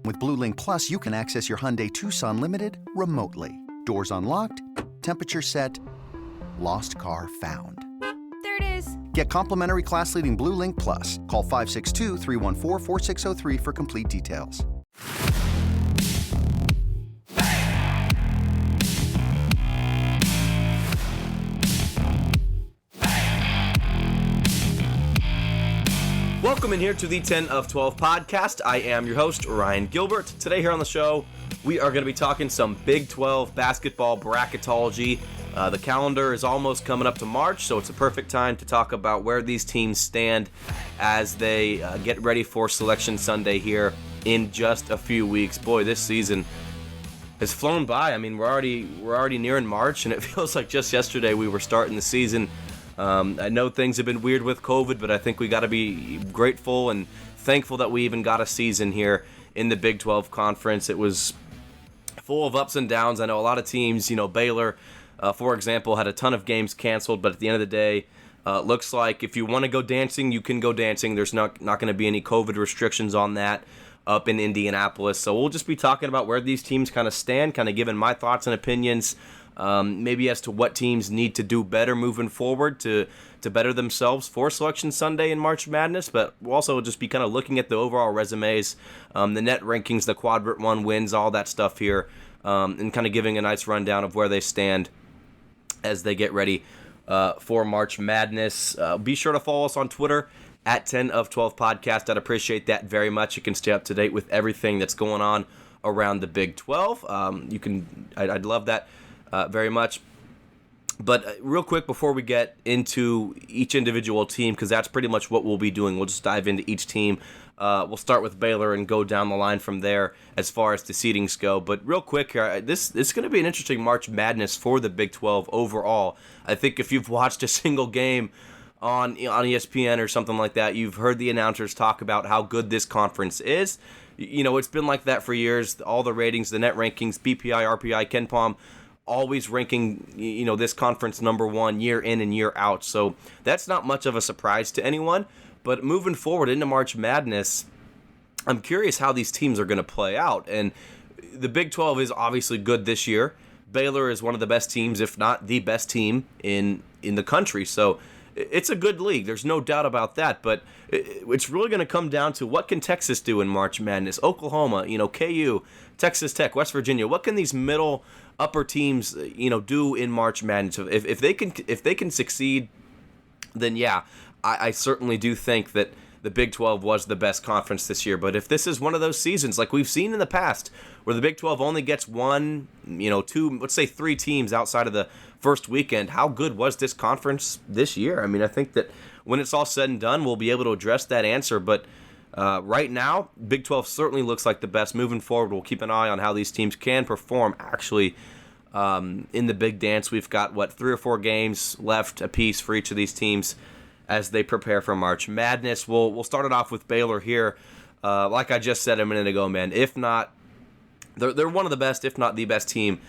With Blue Link Plus, you can access your Hyundai Tucson Limited remotely. Doors unlocked, temperature set, lost car found. There it is. Get complimentary class-leading Blue Link Plus. Call 562-314-4603 for complete details. Welcome in here to the 10 of 12 podcast. I am your host, Ryan Gilbert. Today here on the show, we are going to be talking some Big 12 basketball bracketology. The calendar is almost coming up to March, so it's a perfect time to talk about where these teams stand as they get ready for Selection Sunday here in just a few weeks. Boy, this season has flown by. I mean, we're already nearing March, and it feels like just yesterday we were starting the season. I know things have been weird with COVID, but I think we got to be grateful and thankful that we even got a season here in the Big 12 Conference. It was full of ups and downs. I know a lot of teams, Baylor, for example, had a ton of games canceled, but at the end of the day, looks like if you want to go dancing, you can go dancing. There's not going to be any COVID restrictions on that up in Indianapolis. So we'll just be talking about where these teams kind of stand, kind of giving my thoughts and opinions, maybe as to what teams need to do better moving forward to better themselves for Selection Sunday in March Madness. But we'll also just be kind of looking at the overall resumes, the net rankings, the quadrant one wins, all that stuff here, and kind of giving a nice rundown of where they stand as they get ready for March Madness. Be sure to follow us on Twitter at 10 of 12 podcast. I'd appreciate that very much. You can stay up to date with everything that's going on around the Big 12. I'd love that very much. But real quick before we get into each individual team, because that's pretty much what we'll be doing. We'll just dive into each team. We'll start with Baylor and go down the line from there as far as the seedings go. But real quick here, this is going to be an interesting March Madness for the Big 12 overall. I think if you've watched a single game on ESPN or something like that, you've heard the announcers talk about how good this conference is. It's been like that for years. All the ratings, the net rankings, BPI, RPI, KenPom, always ranking, this conference number one year in and year out. So that's not much of a surprise to anyone. But moving forward into March Madness, I'm curious how these teams are going to play out. And the Big 12 is obviously good this year. Baylor is one of the best teams, if not the best team in the country. So it's a good league. There's no doubt about that. But it's really going to come down to what can Texas do in March Madness? Oklahoma, KU, Texas Tech, West Virginia. What can these middle upper teams, do in March Madness? If they can succeed, then yeah, I certainly do think that the Big 12 was the best conference this year. But if this is one of those seasons like we've seen in the past, where the Big 12 only gets one, two, let's say three teams outside of the first weekend, how good was this conference this year? I mean, I think that when it's all said and done, we'll be able to address that answer. But right now, Big 12 certainly looks like the best. Moving forward, we'll keep an eye on how these teams can perform actually in the big dance. We've got, 3 or 4 games left apiece for each of these teams as they prepare for March Madness. We'll start it off with Baylor here. Like I just said a minute ago, man, if not, they're one of the best, if not the best team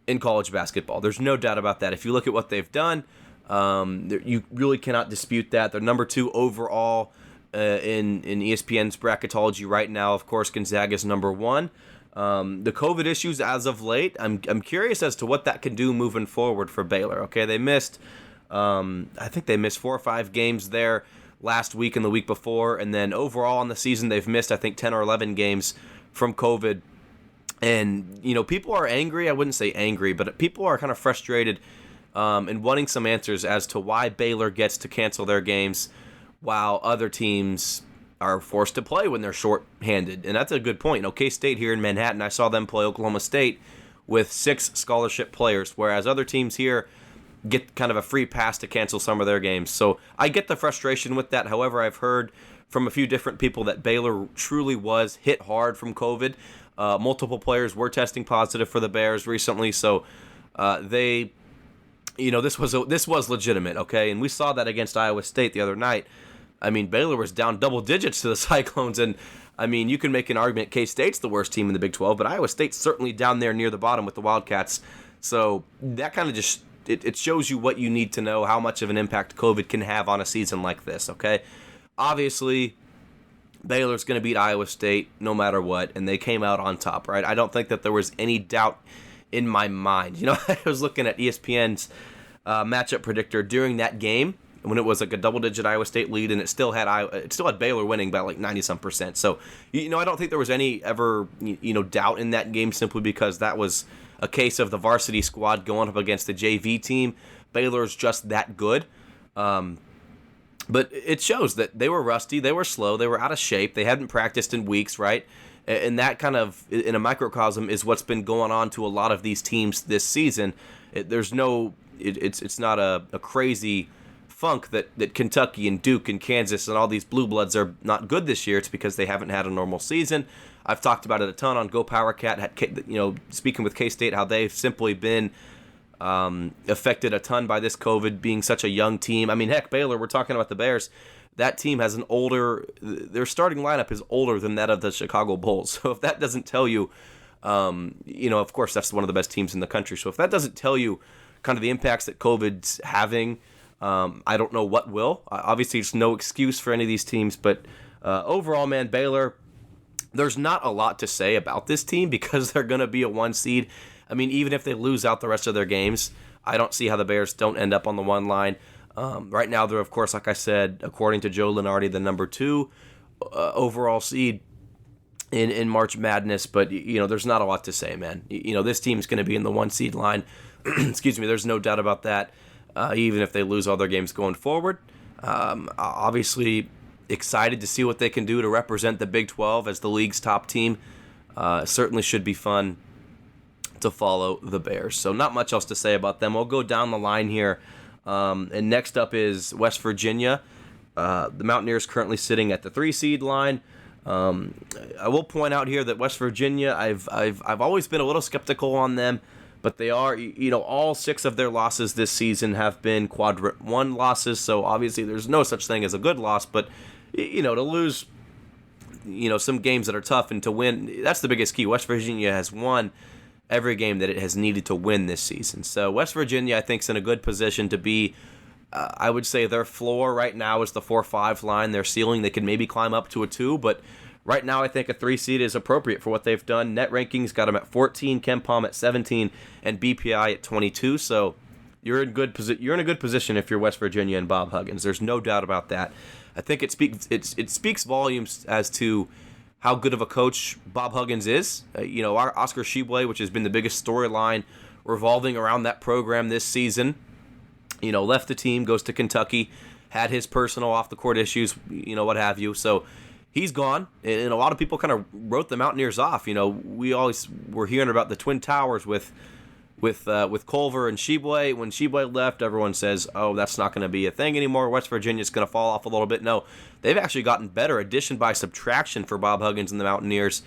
in college basketball. There's no doubt about that. If you look at what they've done, you really cannot dispute that. They're number 2 overall in ESPN's bracketology right now. Of course, Gonzaga's number 1. The COVID issues as of late, I'm curious as to what that can do moving forward for Baylor. Okay, they missed, I think they missed 4 or 5 games there last week and the week before, and then overall in the season they've missed, I think, 10 or 11 games from COVID. And, people are angry. I wouldn't say angry, but people are kind of frustrated and wanting some answers as to why Baylor gets to cancel their games while other teams are forced to play when they're short-handed. And that's a good point. K-State here in Manhattan, I saw them play Oklahoma State with 6 scholarship players, whereas other teams here get kind of a free pass to cancel some of their games. So I get the frustration with that. However, I've heard from a few different people that Baylor truly was hit hard from COVID. Multiple players were testing positive for the Bears recently, so this was legitimate, okay? And we saw that against Iowa State the other night. I mean, Baylor was down double digits to the Cyclones, and I mean, you can make an argument K-State's the worst team in the Big 12, but Iowa State's certainly down there near the bottom with the Wildcats. So that kind of just it shows you what you need to know, how much of an impact COVID can have on a season like this, okay? Obviously, Baylor's going to beat Iowa State no matter what, and they came out on top, right? I don't think that there was any doubt in my mind. I was looking at ESPN's matchup predictor during that game when it was like a double-digit Iowa State lead, and it still had Baylor winning by like 90-some%. So, I don't think there was any ever doubt in that game, simply because that was a case of the varsity squad going up against the JV team. Baylor's just that good. But it shows that they were rusty, they were slow, they were out of shape, they hadn't practiced in weeks, right? And that kind of, in a microcosm, is what's been going on to a lot of these teams this season. It's not a crazy funk that Kentucky and Duke and Kansas and all these blue bloods are not good this year. It's because they haven't had a normal season. I've talked about it a ton on Go Powercat, speaking with K-State, how they've simply been affected a ton by this COVID, being such a young team. I mean, heck, Baylor, we're talking about the Bears. That team has their starting lineup is older than that of the Chicago Bulls. So if that doesn't tell you, of course, that's one of the best teams in the country. So if that doesn't tell you kind of the impacts that COVID's having, I don't know what will. Obviously, it's no excuse for any of these teams, but overall, man, Baylor, there's not a lot to say about this team because they're going to be a 1 seed. I mean, even if they lose out the rest of their games, I don't see how the Bears don't end up on the 1 line. Right now, they're, of course, like I said, according to Joe Lunardi, the number 2 overall seed in March Madness. But, there's not a lot to say, man. This team's going to be in the 1 seed line. Excuse me, there's no doubt about that, even if they lose all their games going forward. Obviously, excited to see what they can do to represent the Big 12 as the league's top team. Certainly should be fun to follow the Bears. So not much else to say about them. We'll go down the line here. And next up is West Virginia. The Mountaineers currently sitting at the 3 seed line. I will point out here that West Virginia, I've always been a little skeptical on them, but they are, all 6 of their losses this season have been quadrant 1 losses. So obviously there's no such thing as a good loss, but to lose, some games that are tough and to win, that's the biggest key. West Virginia has won every game that it has needed to win this season. So West Virginia, I think, is in a good position to be, I would say their floor right now is the 4-5 line. Their ceiling, they can maybe climb up to a 2, but right now I think a 3 seed is appropriate for what they've done. Net rankings got them at 14, KenPom at 17, and BPI at 22. So you're in a good position if you're West Virginia and Bob Huggins. There's no doubt about that. I think it speaks volumes as to how good of a coach Bob Huggins is. Our Oscar Tshiebwe, which has been the biggest storyline revolving around that program this season, left the team, goes to Kentucky, had his personal off-the-court issues, what have you. So he's gone, and a lot of people kind of wrote the Mountaineers off. We always were hearing about the Twin Towers with Culver and Tshiebwe. When Tshiebwe left, everyone says, oh, that's not going to be a thing anymore. West Virginia's going to fall off a little bit. No, they've actually gotten better, addition by subtraction for Bob Huggins and the Mountaineers.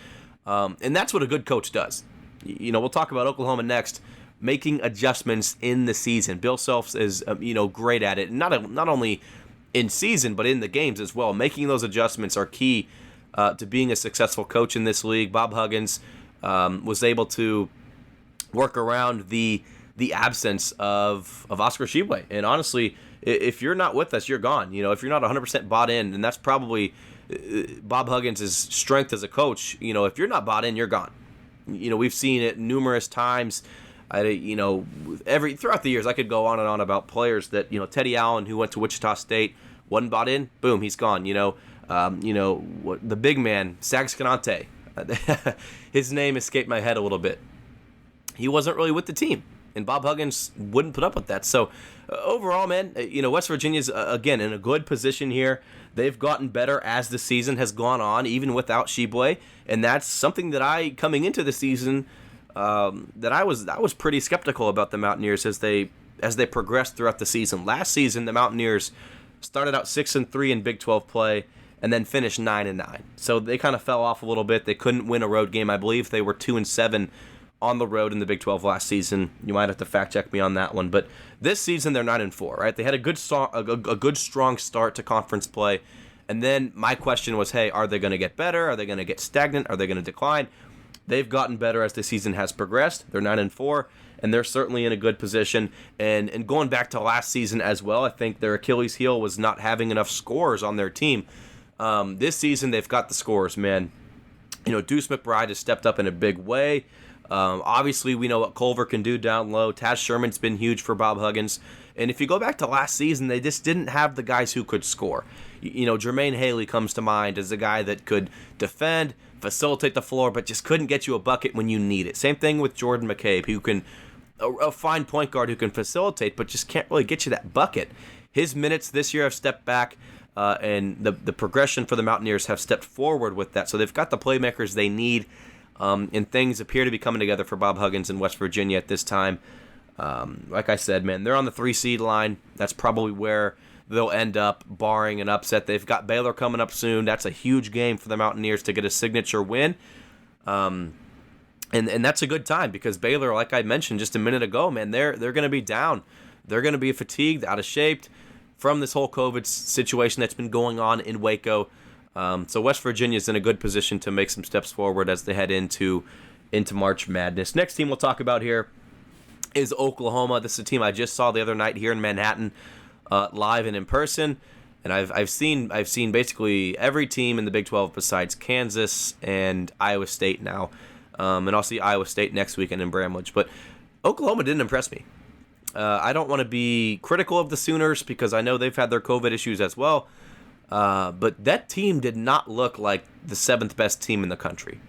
And that's what a good coach does. We'll talk about Oklahoma next, making adjustments in the season. Bill Self is, great at it. Not only in season, but in the games as well. Making those adjustments are key to being a successful coach in this league. Bob Huggins was able to work around the absence of Oscar Tshiebwe. And honestly, if you're not with us, you're gone. If you're not 100% bought in, and that's probably Bob Huggins' strength as a coach, if you're not bought in, you're gone. We've seen it numerous times. Throughout the years, I could go on and on about players that, Teddy Allen, who went to Wichita State, wasn't bought in, boom, he's gone. The big man, Sags Canante, his name escaped my head a little bit. He wasn't really with the team, and Bob Huggins wouldn't put up with that. So overall, man, West Virginia's, again, in a good position here. They've gotten better as the season has gone on, even without Tshiebwe, and that's something that coming into the season, that I was pretty skeptical about the Mountaineers as they progressed throughout the season. Last season, the Mountaineers started out 6-3 in Big 12 play, and then finished 9-9. So they kind of fell off a little bit. They couldn't win a road game. I believe they were 2-7 on the road in the Big 12 last season. You might have to fact check me on that one, but this season they're 9-4. Right? They had a good strong start to conference play, and then my question was, hey, are they going to get better? Are they going to get stagnant? Are they going to decline? They've gotten better as the season has progressed. They're 9-4, and they're certainly in a good position. And going back to last season as well, I think their Achilles heel was not having enough scorers on their team. This season, they've got the scores, man. Deuce McBride has stepped up in a big way. Obviously, we know what Culver can do down low. Taz Sherman's been huge for Bob Huggins. And if you go back to last season, they just didn't have the guys who could score. Jermaine Haley comes to mind as a guy that could defend, facilitate the floor, but just couldn't get you a bucket when you need it. Same thing with Jordan McCabe, who can a fine point guard who can facilitate, but just can't really get you that bucket. His minutes this year have stepped back, and the progression for the Mountaineers have stepped forward with that. So they've got the playmakers they need, and things appear to be coming together for Bob Huggins in West Virginia at this time. Like I said, man, they're on the 3 seed line. That's probably where they'll end up, barring an upset. They've got Baylor coming up soon. That's a huge game for the Mountaineers to get a signature win. And that's a good time because Baylor, like I mentioned just a minute ago, man, they're going to be down. They're going to be fatigued, out of shape from this whole COVID situation that's been going on in Waco. So West Virginia's in a good position to make some steps forward as they head into March Madness. Next team we'll talk about here is Oklahoma. This is a team I just saw the other night here in Manhattan, live and in person. And I've seen basically every team in the Big 12 besides Kansas and Iowa State now. And I'll see Iowa State next weekend in Bramlage. But Oklahoma didn't impress me. I don't want to be critical of the Sooners because I know they've had their COVID issues as well. But that team did not look like the 7th best team in the country.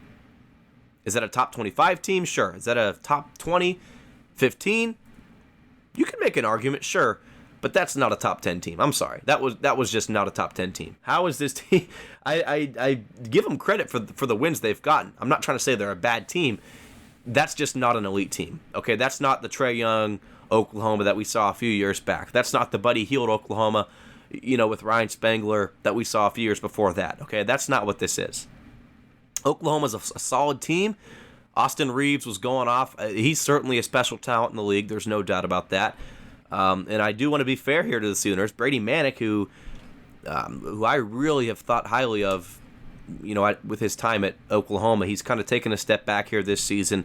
Is that a top 25 team? Sure. Is that a top 20, 15? You can make an argument, sure. But that's not a top 10 team. I'm sorry. That was just not a top 10 team. How is this team? I give them credit for the wins they've gotten. I'm not trying to say they're a bad team. That's just not an elite team. Okay, that's not the Trae Young Oklahoma that we saw a few years back. That's not the Buddy Hield Oklahoma, with Ryan Spangler that we saw a few years before that. Okay, that's not what this is. Oklahoma's a solid team. Austin Reeves was going off. He's certainly a special talent in the league. There's no doubt about that. And I do want to be fair here to the Sooners. Brady Manick, who I really have thought highly of, with his time at Oklahoma, he's kind of taken a step back here this season.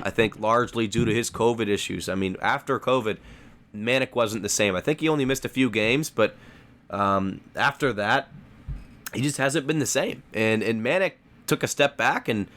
I think largely due to his COVID issues. I mean, after COVID, Manick wasn't the same. I think he only missed a few games, but after that, he just hasn't been the same. And Manick took a step back, and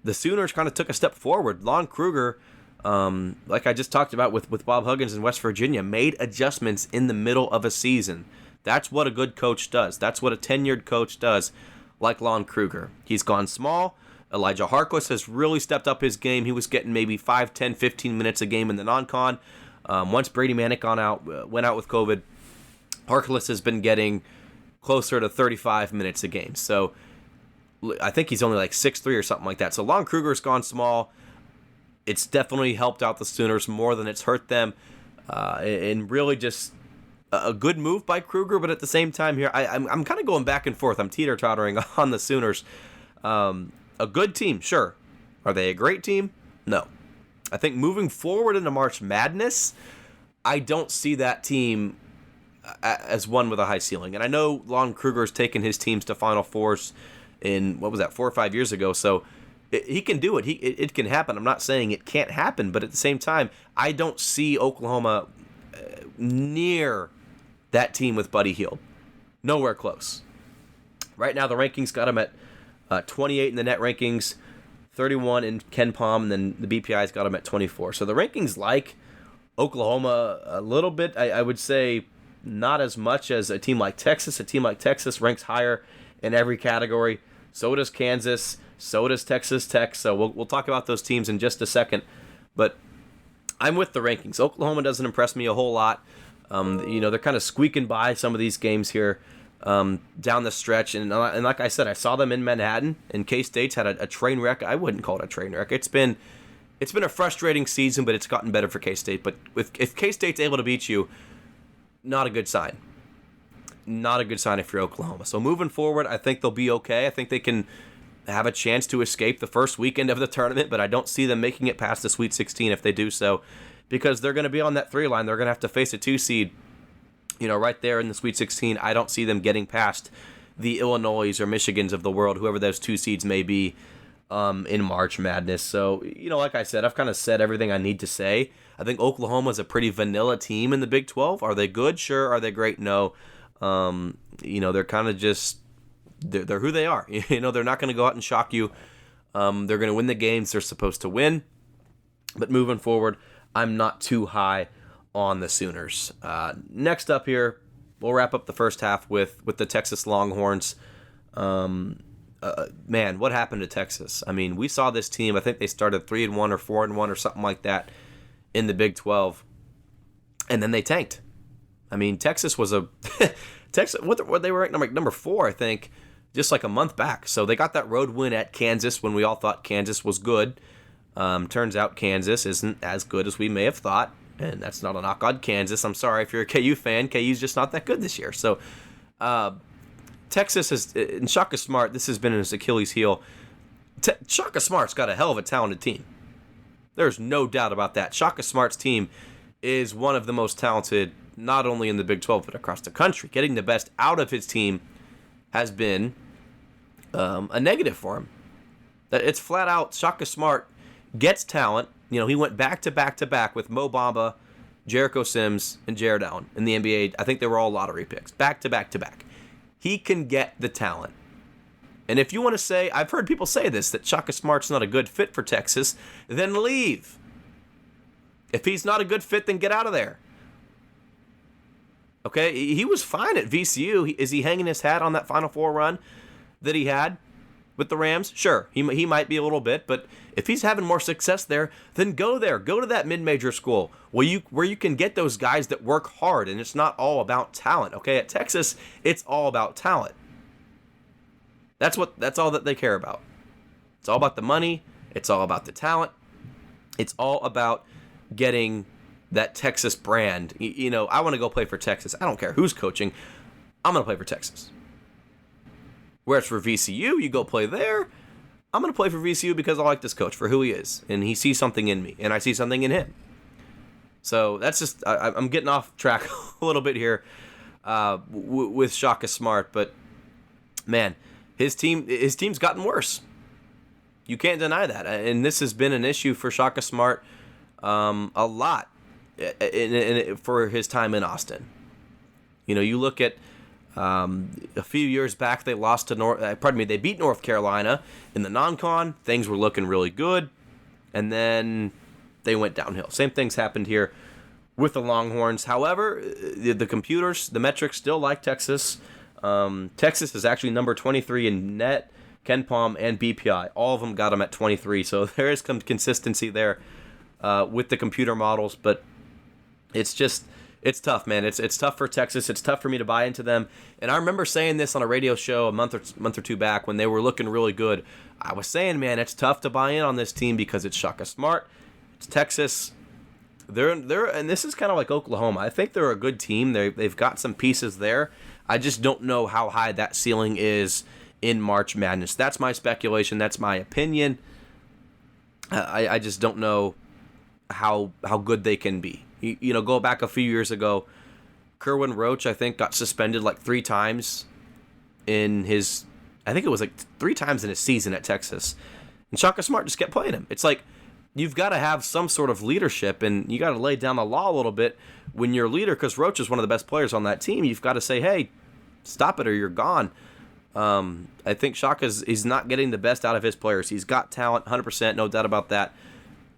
the Sooners kind of took a step forward. Lon Kruger, like I just talked about with Bob Huggins in West Virginia, made adjustments in the middle of a season. That's what a good coach does. That's what a tenured coach does, like Lon Kruger. He's gone small. Elijah Harkless has really stepped up his game. He was getting maybe 5, 10, 15 minutes a game in the non-con. Once Brady Manick went out with COVID, Harkless has been getting closer to 35 minutes a game. So I think he's only like 6'3" or something like that. So Lon Kruger's gone small. It's definitely helped out the Sooners more than it's hurt them. And really just a good move by Kruger, but at the same time here, I'm kind of going back and forth. I'm teeter-tottering on the Sooners. A good team, sure. Are they a great team? No. I think moving forward into March Madness, I don't see that team as one with a high ceiling. And I know Lon Kruger's taken his teams to Final Fours in, 4 or 5 years ago, so he can do it. It can happen. I'm not saying it can't happen, but at the same time, I don't see Oklahoma near that team with Buddy Hield. Nowhere close. Right now, the rankings got him at 28 in the net rankings, 31 in Ken Palm, and then the BPI's got him at 24. So the rankings like Oklahoma a little bit. I would say not as much as a team like Texas. A team like Texas ranks higher in every category. So does Kansas. So does Texas Tech. So we'll talk about those teams in just a second. But I'm with the rankings. Oklahoma doesn't impress me a whole lot. They're kind of squeaking by some of these games here down the stretch. And like I said, I saw them in Manhattan, and K-State's had a train wreck. I wouldn't call it a train wreck. It's been a frustrating season, but it's gotten better for K-State. But if K-State's able to beat you, not a good sign. Not a good sign if you're Oklahoma. So moving forward, I think they'll be okay. I think they can have a chance to escape the first weekend of the tournament, but I don't see them making it past the Sweet 16 if they do so, because they're going to be on that 3 line. They're going to have to face a 2 seed, right there in the Sweet 16. I don't see them getting past the Illinois or Michigans of the world, whoever those 2 seeds may be, in March Madness. So, like I said, I've kind of said everything I need to say. I think Oklahoma's a pretty vanilla team in the Big 12. Are they good? Sure. Are they great? No. They're kind of just they're who they are. They're not going to go out and shock you. They're going to win the games they're supposed to win. But moving forward, I'm not too high on the Sooners. Next up here, we'll wrap up the first half with the Texas Longhorns. Man, what happened to Texas? I mean, we saw this team. I think they started 3-1 or 4-1 or something like that in the Big 12, and then they tanked. I mean, Texas was Texas. What they were ranked number 4, I think, just like a month back. So they got that road win at Kansas when we all thought Kansas was good. Turns out Kansas isn't as good as we may have thought, and that's not a knock on Kansas. I'm sorry if you're a KU fan. KU's just not that good this year. So Texas has, and Shaka Smart, this has been his Achilles heel. Shaka Smart's got a hell of a talented team. There's no doubt about that. Shaka Smart's team is one of the most talented, not only in the Big 12, but across the country. Getting the best out of his team has been a negative for him. It's flat out, Shaka Smart gets talent. He went back to back with Mo Bamba, Jericho Sims, and Jared Allen in the NBA. I think they were all lottery picks. Back to back. He can get the talent. And if you want to say, I've heard people say this, that Shaka Smart's not a good fit for Texas, then leave. If he's not a good fit, then get out of there. Okay, he was fine at VCU. Is he hanging his hat on that Final Four run that he had with the Rams? Sure, he might be a little bit, but if he's having more success there, then go there. Go to that mid-major school where you can get those guys that work hard, and it's not all about talent. Okay, at Texas, it's all about talent. That's all that they care about. It's all about the money. It's all about the talent. It's all about getting that Texas brand. I want to go play for Texas. I don't care who's coaching. I'm going to play for Texas. Whereas for VCU, you go play there. I'm going to play for VCU because I like this coach for who he is. And he sees something in me. And I see something in him. So that's just, I'm getting off track a little bit here with Shaka Smart. But, man, his team's gotten worse. You can't deny that. And this has been an issue for Shaka Smart a lot for his time in Austin. You look at a few years back, they lost to they beat North Carolina in the non-con. Things were looking really good, and then they went downhill. Same things happened here with the Longhorns. However, the computers, the metrics still like Texas. Texas is actually number 23 in net, KenPom, and BPI. All of them got them at 23, so there is some consistency there with the computer models, but it's tough, man. It's tough for Texas. It's tough for me to buy into them. And I remember saying this on a radio show a month or two back when they were looking really good. I was saying, man, it's tough to buy in on this team because it's Shaka Smart. It's Texas. They're and this is kind of like Oklahoma. I think they're a good team. They've got some pieces there. I just don't know how high that ceiling is in March Madness. That's my speculation. That's my opinion. I just don't know how good they can be. Go back a few years ago, Kerwin Roach, I think, got suspended like 3 times in his, I think it was like 3 times in his season at Texas. And Shaka Smart just kept playing him. It's like, you've got to have some sort of leadership, and you got to lay down the law a little bit when you're a leader, because Roach is one of the best players on that team. You've got to say, hey, stop it or you're gone. I think Shaka's not getting the best out of his players. He's got talent, 100%, no doubt about that.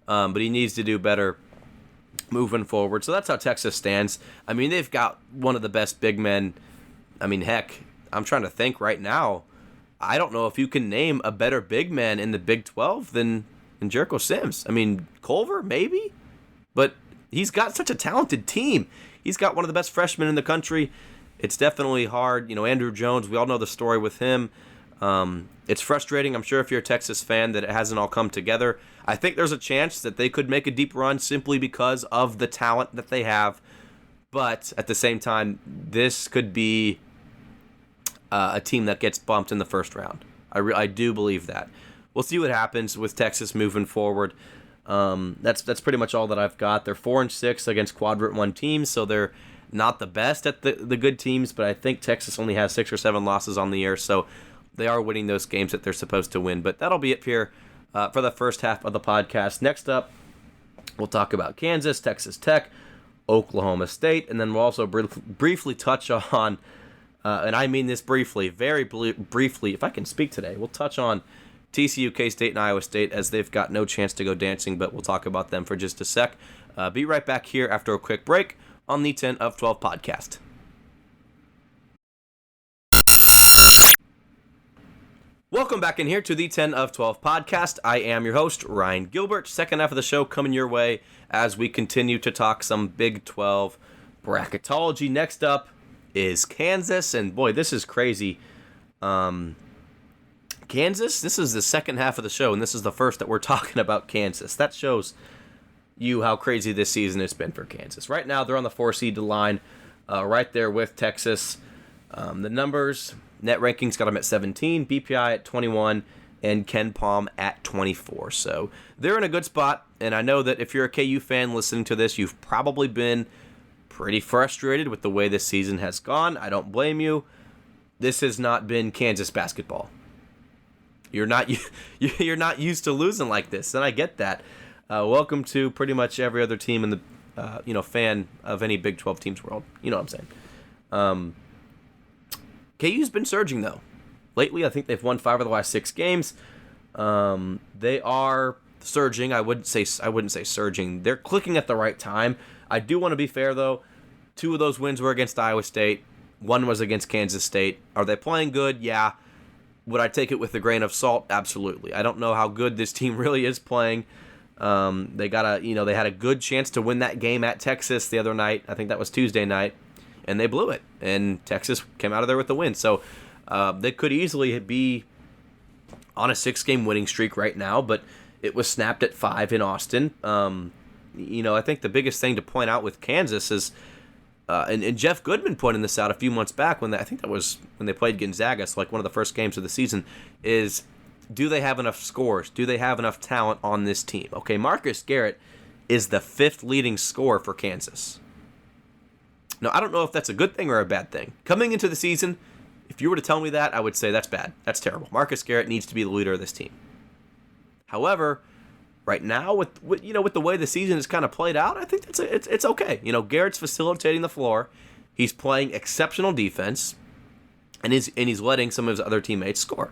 But he needs to do better moving forward. So that's how Texas stands. I mean, they've got one of the best big men. I mean, heck, I'm trying to think right now. I don't know if you can name a better big man in the Big 12 than Jericho Sims. I mean, Culver, maybe? But he's got such a talented team. He's got one of the best freshmen in the country. It's definitely hard. Andrew Jones, we all know the story with him. It's frustrating, I'm sure, if you're a Texas fan, that it hasn't all come together. I think there's a chance that they could make a deep run simply because of the talent that they have. But at the same time, this could be a team that gets bumped in the first round. I do believe that. We'll see what happens with Texas moving forward. That's pretty much all that I've got. They're 4-6 against Quadrant 1 teams, so they're not the best at the good teams, but I think Texas only has 6 or 7 losses on the year, so they are winning those games that they're supposed to win. But that'll be it here for the first half of the podcast. Next up, we'll talk about Kansas, Texas Tech, Oklahoma State, and then we'll also briefly touch on and I mean this briefly, very briefly, if I can speak today. We'll touch on TCU, K-State, and Iowa State as they've got no chance to go dancing, but we'll talk about them for just a sec. Be right back here after a quick break on the 10 of 12 podcast. Welcome back in here to the 10 of 12 podcast. I am your host, Ryan Gilbert. Second half of the show coming your way as we continue to talk some Big 12 bracketology. Next up is Kansas, and boy, this is crazy. Kansas, this is the second half of the show, and this is the first that we're talking about Kansas. That shows you how crazy this season has been for Kansas. Right now, they're on the 4-seed line, right there with Texas. The numbers, net rankings got them at 17, BPI at 21, and Ken Palm at 24. So they're in a good spot, and I know that if you're a KU fan listening to this, you've probably been pretty frustrated with the way this season has gone. I don't blame you. This has not been Kansas basketball. You're not used to losing like this, and I get that. Welcome to pretty much every other team in the fan of any Big 12 teams world. You know what I'm saying? KU's been surging though. Lately, I think they've won 5 of the last 6 games. They are surging. I wouldn't say surging. They're clicking at the right time. I do want to be fair though. 2 of those wins were against Iowa State. 1 was against Kansas State. Are they playing good? Yeah. Would I take it with a grain of salt? Absolutely. I don't know how good this team really is playing. They had a good chance to win that game at Texas the other night. I think that was Tuesday night, and they blew it. And Texas came out of there with the win. So they could easily be on a 6-game winning streak right now, but it was snapped at 5 in Austin. I think the biggest thing to point out with Kansas is. And Jeff Goodman pointed this out a few months back I think that was when they played Gonzaga, so like one of the first games of the season, is do they have enough scores? Do they have enough talent on this team? Okay, Marcus Garrett is the 5th leading scorer for Kansas. Now, I don't know if that's a good thing or a bad thing. Coming into the season, if you were to tell me that, I would say that's bad. That's terrible. Marcus Garrett needs to be the leader of this team. However, right now, with the way the season is kind of played out, I think it's okay. Garrett's facilitating the floor. He's playing exceptional defense, and he's letting some of his other teammates score.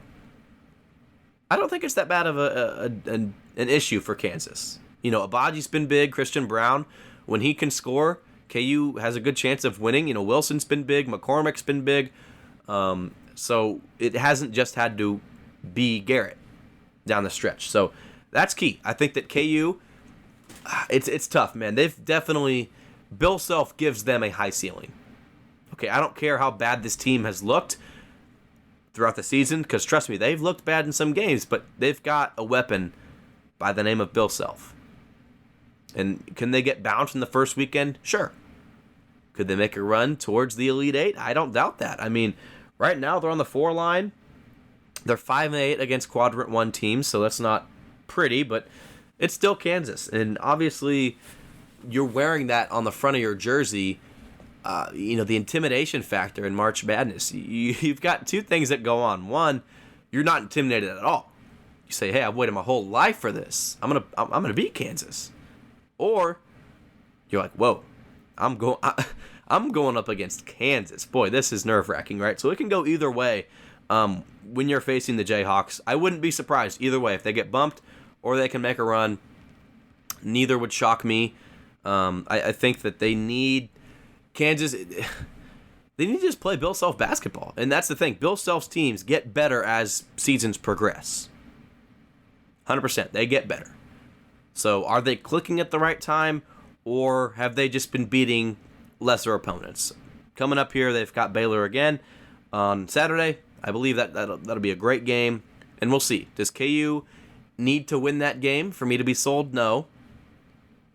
I don't think it's that bad of an issue for Kansas. Abaji's been big. Christian Brown, when he can score, KU has a good chance of winning. Wilson's been big. McCormick's been big. So it hasn't just had to be Garrett down the stretch. So that's key. I think that KU, it's tough, man. They've definitely, Bill Self gives them a high ceiling. Okay, I don't care how bad this team has looked throughout the season, because trust me, they've looked bad in some games, but they've got a weapon by the name of Bill Self. And can they get bounced in the first weekend? Sure. Could they make a run towards the Elite Eight? I don't doubt that. I mean, right now they're on the 4 line. They're 5-8 against Quadrant 1 teams, so that's not pretty, but it's still Kansas, and obviously you're wearing that on the front of your jersey. The intimidation factor in March Madness. You've got 2 things that go on. One, you're not intimidated at all. You say, "Hey, I've waited my whole life for this. I'm gonna beat Kansas," or you're like, "Whoa, I'm going up against Kansas. Boy, this is nerve-wracking, right?" So it can go either way. When you're facing the Jayhawks, I wouldn't be surprised either way if they get bumped or they can make a run. Neither would shock me. I think that they need Kansas. They need to just play Bill Self basketball, and that's the thing. Bill Self's teams get better as seasons progress. 100%, they get better. So are they clicking at the right time, or have they just been beating lesser opponents? Coming up here, they've got Baylor again on Saturday. I believe that'll be a great game, and we'll see. Does KU need to win that game for me to be sold? No.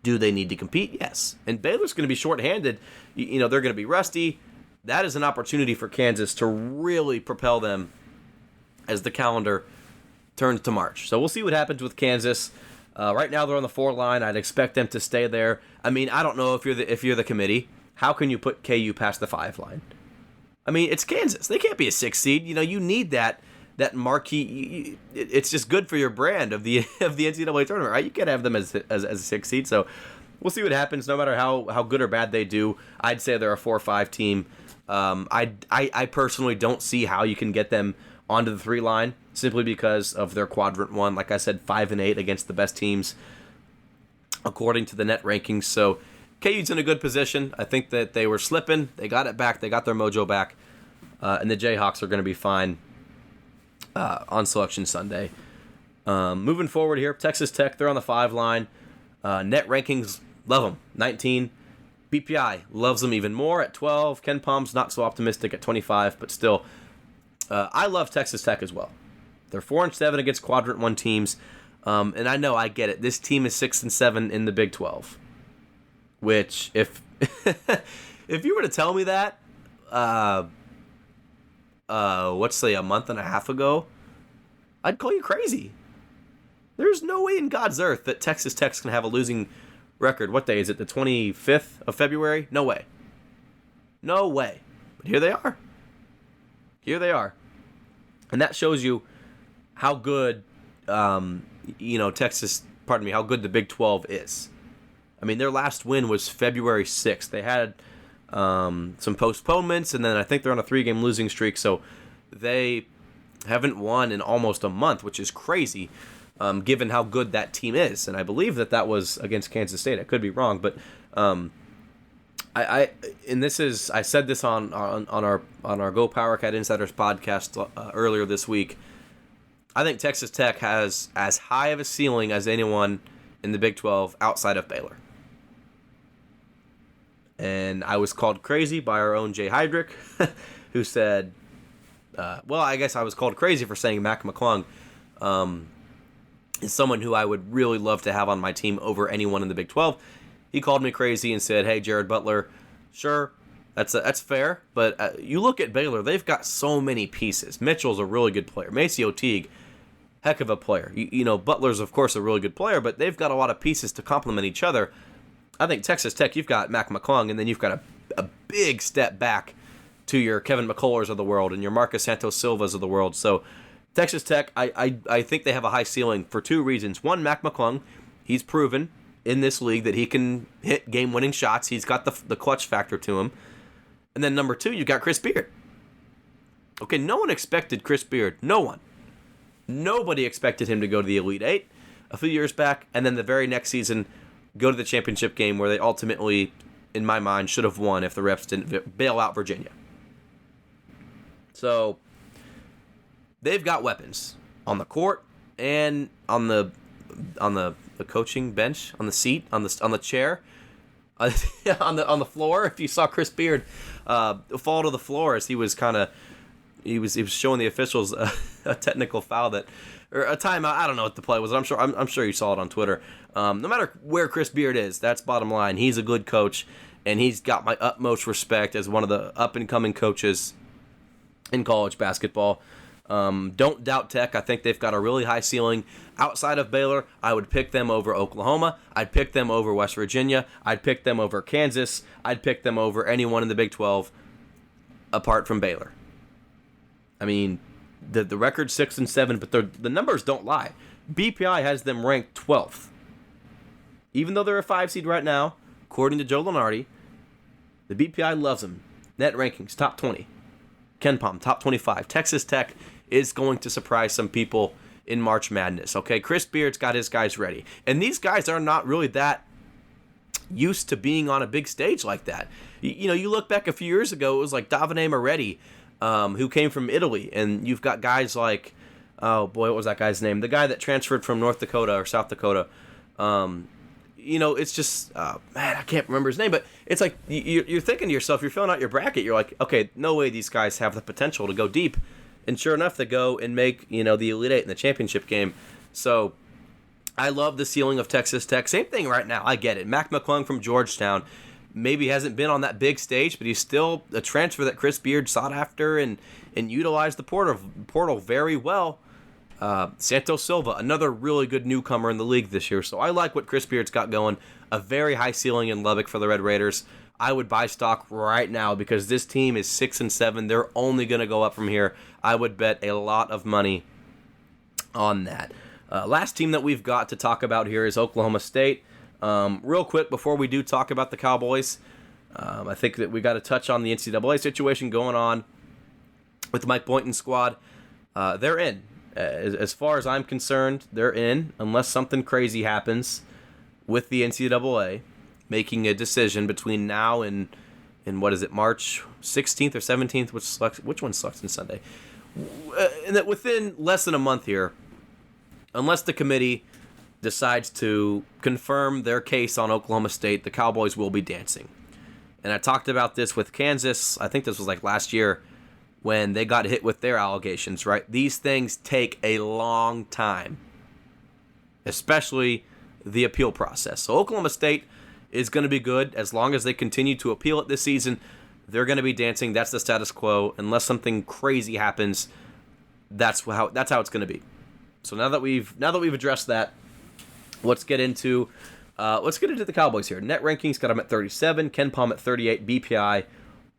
Do they need to compete? Yes. And Baylor's going to be shorthanded. They're going to be rusty. That is an opportunity for Kansas to really propel them as the calendar turns to March. So we'll see what happens with Kansas. Right now they're on the 4 line. I'd expect them to stay there. I mean, I don't know if you're the committee. How can you put KU past the 5 line? I mean, it's Kansas. They can't be a 6 seed. You need that marquee. It's just good for your brand of the NCAA tournament, right? You can't have them as a 6 seed. So we'll see what happens. No matter how good or bad they do, I'd say they're a 4 or 5 team I personally don't see how you can get them onto the 3 line simply because of their quadrant 1. Like I said, 5-8 against the best teams according to the net rankings. So KU's in a good position. I think that they were slipping. They got it back. They got their mojo back. And the Jayhawks are going to be fine on Selection Sunday. Moving forward here, Texas Tech, they're on the 5 line. Net rankings, love them, 19. BPI loves them even more at 12. Ken Palm's not so optimistic at 25, but still, I love Texas Tech as well. They're 4-7 against Quadrant 1 teams, and I know, I get it. This team is 6-7 in the Big 12, which, if if you were to tell me that, let's say a month and a half ago, I'd call you crazy. There's no way in God's earth that Texas Tech's going to have a losing record. What day is it? The 25th of February? No way. No way. But here they are. Here they are. And that shows you how good, how good the Big 12 is. I mean, their last win was February 6th. They had some postponements, and then I think they're on a 3-game losing streak, so they haven't won in almost a month, which is crazy. Given how good that team is, and I believe that was against Kansas State. I could be wrong, but I said this on our Go Powercat Insiders podcast earlier this week. I think Texas Tech has as high of a ceiling as anyone in the Big 12 outside of Baylor. And I was called crazy by our own Jay Heydrich, who said, I guess I was called crazy for saying Mac McClung is someone who I would really love to have on my team over anyone in the Big 12. He called me crazy and said, hey, Jared Butler, sure, that's fair, but you look at Baylor, they've got so many pieces. Mitchell's a really good player. Maceo Teague, heck of a player. Butler's, of course, a really good player, but they've got a lot of pieces to complement each other. I think Texas Tech, you've got Mac McClung, and then you've got a big step back to your Kevin McCullers of the world and your Marcus Santos Silvas of the world. So Texas Tech, I think they have a high ceiling for 2 reasons. One, Mac McClung, he's proven in this league that he can hit game-winning shots. He's got the clutch factor to him. And then number 2, you've got Chris Beard. Okay, no one expected Chris Beard. No one. Nobody expected him to go to the Elite 8 a few years back, and then the very next season go to the championship game where they ultimately, in my mind, should have won if the refs didn't bail out Virginia. So they've got weapons on the court and on the coaching bench, on the seat, on the chair, on the floor. If you saw Chris Beard fall to the floor as he was showing the officials a technical foul or a timeout. I don't know what the play was. I'm sure you saw it on Twitter. No matter where Chris Beard is, that's bottom line. He's a good coach, and he's got my utmost respect as one of the up and coming coaches in college basketball. Don't doubt Tech. I think they've got a really high ceiling. Outside of Baylor, I would pick them over Oklahoma. I'd pick them over West Virginia. I'd pick them over Kansas. I'd pick them over anyone in the Big 12 apart from Baylor. I mean, the record's 6-7, but the numbers don't lie. BPI has them ranked 12th. Even though they're a 5 seed right now, according to Joe Lunardi, the BPI loves them. Net rankings, top 20. Ken Palm, top 25. Texas Tech is going to surprise some people in March Madness, okay? Chris Beard's got his guys ready. And these guys are not really that used to being on a big stage like that. You look back a few years ago, it was like Davide Moretti, who came from Italy, and you've got guys like, oh boy, what was that guy's name? The guy that transferred from North Dakota or South Dakota. It's just, man, I can't remember his name, but it's like you're thinking to yourself, you're filling out your bracket, you're like, okay, no way these guys have the potential to go deep. And sure enough, they go and make, the Elite 8 in the championship game. So I love the ceiling of Texas Tech. Same thing right now. I get it. Mac McClung from Georgetown maybe hasn't been on that big stage, but he's still a transfer that Chris Beard sought after and utilized the portal very well. Santos Silva, another really good newcomer in the league this year. So I like what Chris Beard's got going. A very high ceiling in Lubbock for the Red Raiders. I would buy stock right now because this team is 6-7. They're only going to go up from here. I would bet a lot of money on that. Last team that we've got to talk about here is Oklahoma State. Real quick before we do talk about the Cowboys, I think that we got to touch on the NCAA situation going on with the Mike Boynton squad. They're in. As far as I'm concerned, they're in unless something crazy happens with the NCAA making a decision between now and what is it, March 16th or 17th, which one sucks on Sunday? And that within less than a month here, unless the committee decides to confirm their case on Oklahoma State, the Cowboys will be dancing. And I talked about this with Kansas, I think this was like last year, when they got hit with their allegations, right? These things take a long time, especially the appeal process. So Oklahoma State is going to be good as long as they continue to appeal it this season. They're going to be dancing. That's the status quo. Unless something crazy happens, that's how it's going to be. So now that we've addressed that, let's get into the Cowboys here. Net rankings got them at 37, Ken Palm at 38, BPI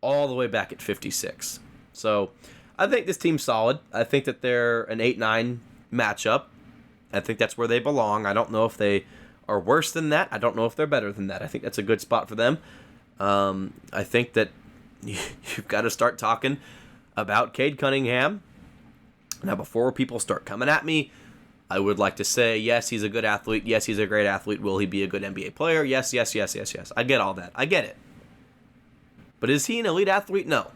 all the way back at 56. So I think this team's solid. I think that they're an 8-9 matchup. I think that's where they belong. I don't know if they are worse than that. I don't know if they're better than that. I think that's a good spot for them. I think that you've got to start talking about Cade Cunningham. Now, before people start coming at me, I would like to say, yes, he's a good athlete. Yes, he's a great athlete. Will he be a good NBA player? Yes. I get all that. I get it. But is he an elite athlete? No.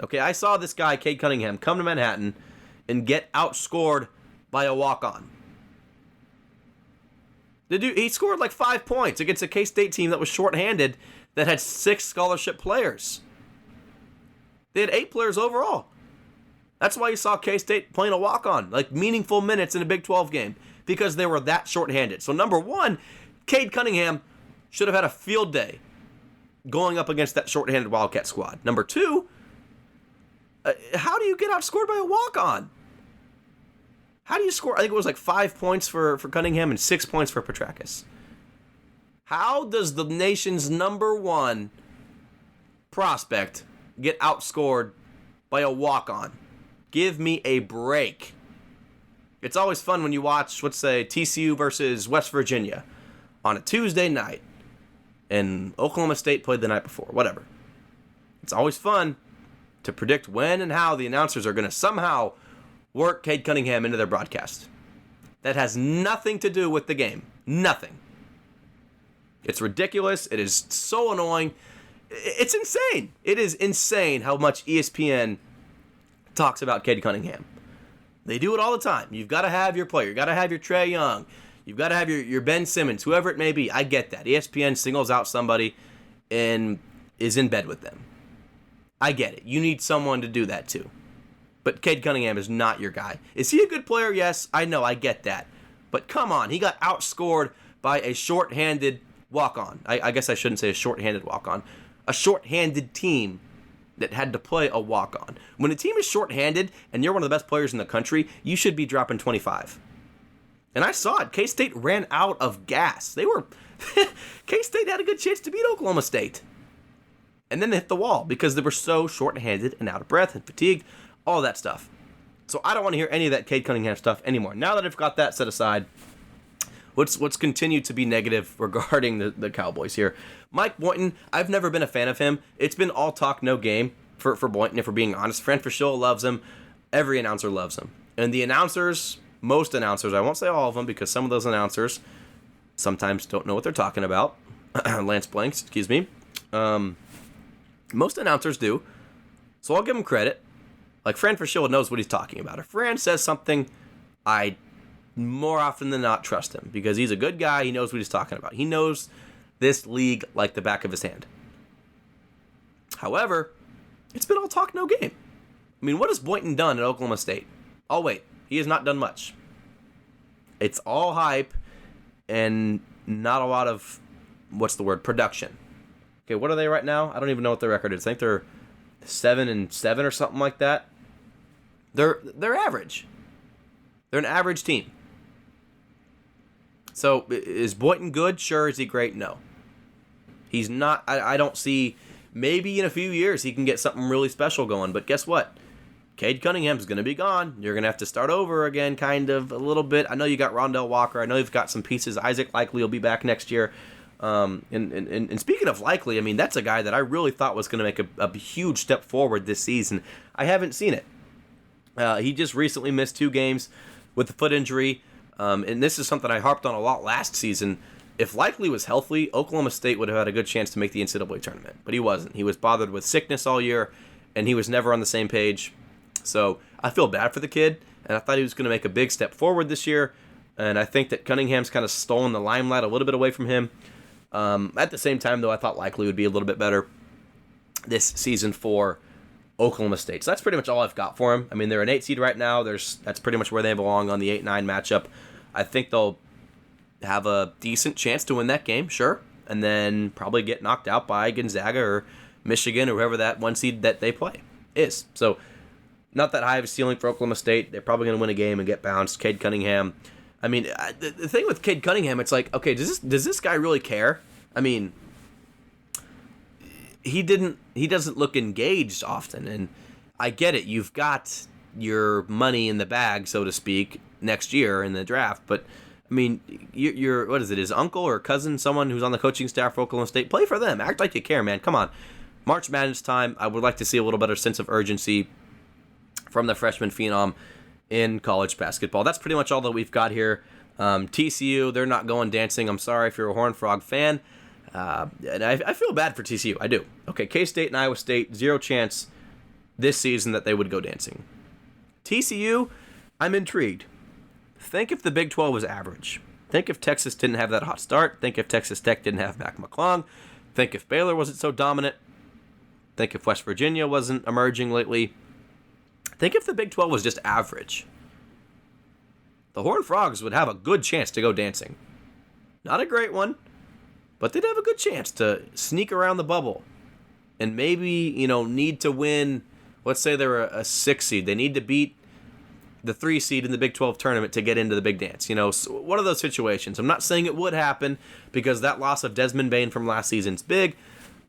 Okay, I saw this guy, Cade Cunningham, come to Manhattan and get outscored by a walk-on. He scored like 5 points against a K-State team that was shorthanded that had 6 scholarship players. They had 8 players overall. That's why you saw K-State playing a walk-on, like meaningful minutes in a Big 12 game, because they were that shorthanded. So number one, Cade Cunningham should have had a field day going up against that shorthanded Wildcat squad. Number two, how do you get outscored by a walk-on? How do you score? I think it was like 5 points for Cunningham and 6 points for Petrakis. How does the nation's number one prospect get outscored by a walk-on? Give me a break. It's always fun when you watch, let's say, TCU versus West Virginia on a Tuesday night, and Oklahoma State played the night before, whatever. It's always fun to predict when and how the announcers are going to somehow work Cade Cunningham into their broadcast. That has nothing to do with the game. Nothing. It's ridiculous. It is so annoying. It's insane. It is insane how much ESPN talks about Cade Cunningham. They do it all the time. You've got to have your player. You've got to have your Trae Young. You've got to have your Ben Simmons, whoever it may be. I get that. ESPN singles out somebody and is in bed with them. I get it. You need someone to do that too. But Cade Cunningham is not your guy. Is he a good player? Yes, I know. I get that. But come on. He got outscored by a shorthanded walk-on. I guess I shouldn't say a shorthanded walk-on. A shorthanded team that had to play a walk-on. When a team is shorthanded and you're one of the best players in the country, you should be dropping 25. And I saw it. K-State ran out of gas. K-State had a good chance to beat Oklahoma State. And then they hit the wall because they were so shorthanded and out of breath and fatigued, all that stuff. So I don't want to hear any of that Cade Cunningham stuff anymore. Now that I've got that set aside, let's continue to be negative regarding the Cowboys here. Mike Boynton, I've never been a fan of him. It's been all talk, no game for Boynton, if we're being honest. Fran Fraschilla loves him. Every announcer loves him. And the announcers, most announcers, I won't say all of them because some of those announcers sometimes don't know what they're talking about. Lance Blanks, excuse me. Most announcers do. So I'll give him credit. Like, Fran Fraschilla knows what he's talking about. If Fran says something, I more often than not trust him because he's a good guy. He knows what he's talking about. He knows this league like the back of his hand. However, it's been all talk, no game. I mean, what has Boynton done at Oklahoma State? Oh, wait. He has not done much. It's all hype and not a lot of, production. Okay, what are they right now? I don't even know what their record is. I think they're 7-7 or something like that. They're average. They're an average team. So, is Boynton good? Sure. Is he great? No. He's not. I don't see. Maybe in a few years he can get something really special going. But guess what? Cade Cunningham's going to be gone. You're going to have to start over again, kind of, a little bit. I know you got Rondell Walker. I know you've got some pieces. Isaac likely will be back next year. And speaking of likely, I mean, that's a guy that I really thought was going to make a huge step forward this season. I haven't seen it. He just recently missed 2 games with a foot injury, and this is something I harped on a lot last season. If Likely was healthy, Oklahoma State would have had a good chance to make the NCAA tournament, but he wasn't. He was bothered with sickness all year, and he was never on the same page. So I feel bad for the kid, and I thought he was going to make a big step forward this year, and I think that Cunningham's kind of stolen the limelight a little bit away from him. At the same time, though, I thought Likely would be a little bit better this season for Oklahoma State. So that's pretty much all I've got for him. I mean, they're an 8 seed right now. That's pretty much where they belong on the 8-9 matchup. I think they'll have a decent chance to win that game, sure, and then probably get knocked out by Gonzaga or Michigan or whoever that 1 seed that they play is. So not that high of a ceiling for Oklahoma State. They're probably going to win a game and get bounced. Cade Cunningham. I mean, the thing with Cade Cunningham, it's like, okay, does this guy really care? I mean, he doesn't look engaged often, and I get it. You've got your money in the bag, so to speak, next year in the draft, but I mean, you're what is it? His uncle or cousin, someone who's on the coaching staff for Oklahoma State? Play for them. Act like you care, man. Come on. March Madness time. I would like to see a little better sense of urgency from the freshman phenom in college basketball. That's pretty much all that we've got here. TCU, they're not going dancing. I'm sorry if you're a Horned Frog fan. And I feel bad for TCU. I do. Okay, K-State and Iowa State, 0 chance this season that they would go dancing. TCU, I'm intrigued. Think if the Big 12 was average. Think if Texas didn't have that hot start. Think if Texas Tech didn't have Mac McClung. Think if Baylor wasn't so dominant. Think if West Virginia wasn't emerging lately. Think if the Big 12 was just average. The Horned Frogs would have a good chance to go dancing. Not a great one, but they'd have a good chance to sneak around the bubble and maybe, need to win. Let's say they're a 6 seed. They need to beat the 3 seed in the Big 12 tournament to get into the big dance. So one of those situations. I'm not saying it would happen because that loss of Desmond Bane from last season's big,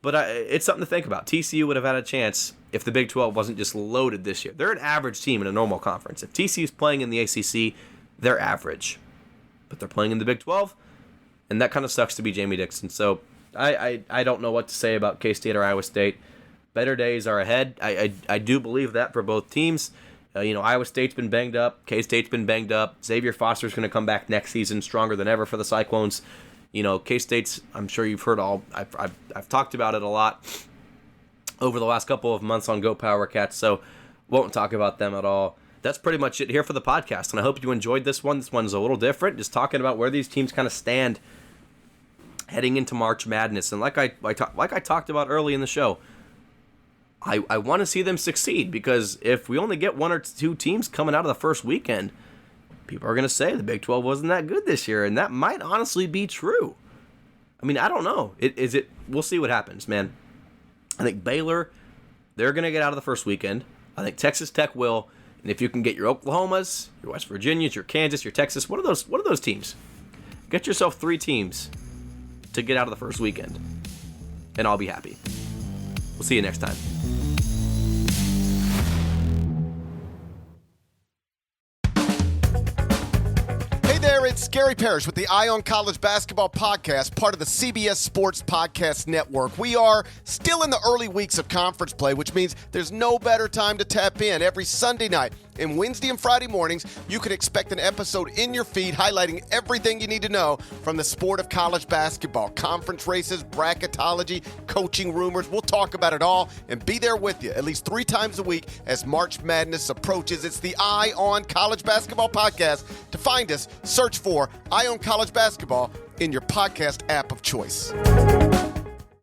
but it's something to think about. TCU would have had a chance if the Big 12 wasn't just loaded this year. They're an average team in a normal conference. If TCU's playing in the ACC, they're average. But they're playing in the Big 12, and that kind of sucks to be Jamie Dixon. So I don't know what to say about K-State or Iowa State. Better days are ahead. I do believe that for both teams. Iowa State's been banged up. K-State's been banged up. Xavier Foster's going to come back next season stronger than ever for the Cyclones. K-State's, I'm sure you've heard I've talked about it a lot over the last couple of months on Go Powercat, so won't talk about them at all. That's pretty much it here for the podcast, and I hope you enjoyed this one. This one's a little different, just talking about where these teams kind of stand heading into March Madness. And like I talked about early in the show, I want to see them succeed, because if we only get 1 or 2 teams coming out of the first weekend, people are going to say the Big 12 wasn't that good this year, and that might honestly be true. I mean, I don't know. We'll see what happens, man. I think Baylor, they're going to get out of the first weekend. I think Texas Tech will. And if you can get your Oklahomas, your West Virginias, your Kansas, your Texas, what are those teams? Get yourself 3 teams to get out of the first weekend, and I'll be happy. We'll see you next time. It's Gary Parrish with the Eye on College Basketball Podcast, part of the CBS Sports Podcast Network. We are still in the early weeks of conference play, which means there's no better time to tap in. Every Sunday night and Wednesday and Friday mornings, you can expect an episode in your feed highlighting everything you need to know from the sport of college basketball. Conference races, bracketology, coaching rumors. We'll talk about it all and be there with you at least 3 times a week as March Madness approaches. It's the Eye on College Basketball Podcast. To find us, search for Eye on College Basketball in your podcast app of choice.